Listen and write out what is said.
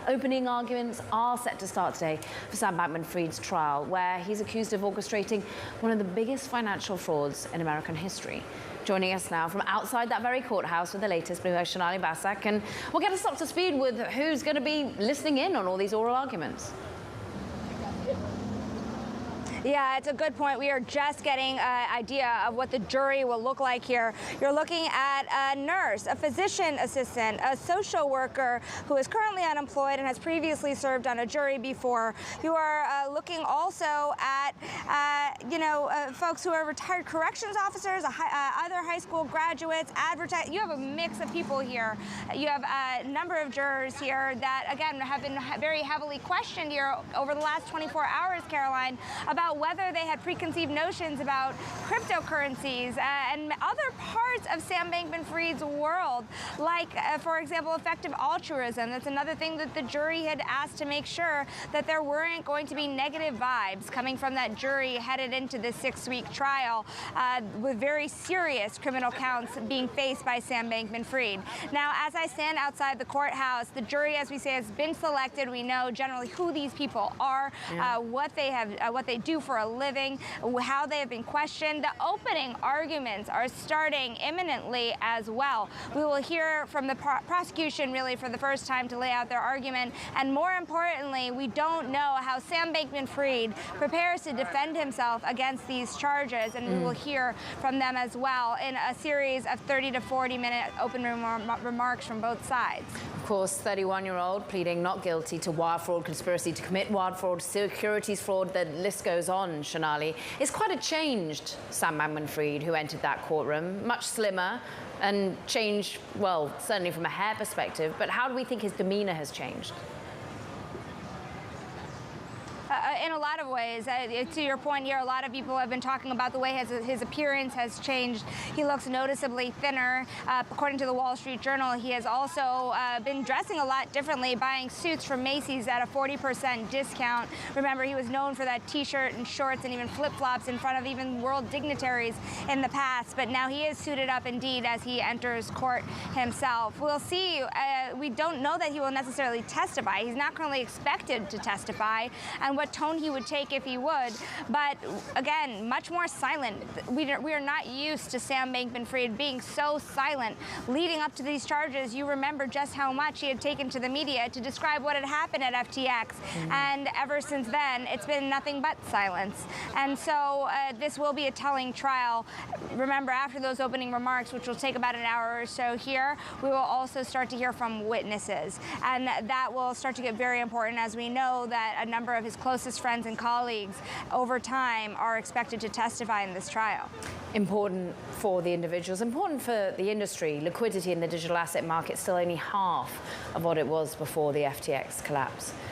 Opening arguments are set to start today for Sam Bankman-Fried's trial, where he's accused of orchestrating one of the biggest financial frauds in American history. Joining us now from outside that very courthouse with the latest, Bloomberg Sonali, Basak, and we'll get us up to speed with who's going to be listening in on all these oral arguments. Yeah, it's a good point. We are just getting an idea of what the jury will look like here. You're looking at a nurse, a physician assistant, a social worker who is currently unemployed and has previously served on a jury before. You are looking also at, folks who are retired corrections officers, other high school graduates, You have a mix of people here. You have a number of jurors here that, again, have been very heavily questioned here over the last 24 hours, Caroline, about whether they had preconceived notions about cryptocurrencies and other parts of Sam Bankman-Fried's world, like, for example, effective altruism. That's another thing that the jury had asked to make sure that there weren't going to be negative vibes coming from that jury headed into this 6-week trial with very serious criminal counts being faced by Sam Bankman-Fried. Now, as I stand outside the courthouse, the jury, as we say, has been selected. We know generally who these people are, what they do for a living, how they have been questioned. The opening arguments are starting imminently as well. We will hear from the prosecution really for the first time to lay out their argument, and more importantly, we don't know how Sam Bankman-Fried prepares to defend himself against these charges, and we will hear from them as well in a series of 30 to 40-minute open remarks from both sides. Of course, 31-year-old pleading not guilty to wire fraud, conspiracy to commit wire fraud, securities fraud, the list goes on, Sonali. It's quite a changed Sam Bankman-Fried who entered that courtroom, much slimmer and changed, well, certainly from a hair perspective, but how do we think his demeanor has changed? In a lot of ways. To your point here, a lot of people have been talking about the way his appearance has changed. He looks noticeably thinner. According to the Wall Street Journal, he has also been dressing a lot differently, buying suits from Macy's at a 40% discount. Remember, he was known for that T-shirt and shorts and even flip-flops in front of even world dignitaries in the past, but now he is suited up indeed as he enters court himself. We'll see. We don't know that he will necessarily testify. He's not currently expected to testify, and what tone he would take if he would, but again, much more silent. We are not used to Sam Bankman-Fried being so silent leading up to these charges. You remember just how much he had taken to the media to describe what had happened at FTX, and ever since then, it's been nothing but silence. And so this will be a telling trial. Remember, after those opening remarks, which will take about an hour or so here, we will also start to hear from witnesses, and that will start to get very important as we know that a number of his closest friends and colleagues over time are expected to testify in this trial. Important for the individuals, important for the industry. Liquidity in the digital asset market still only half of what it was before the FTX collapse.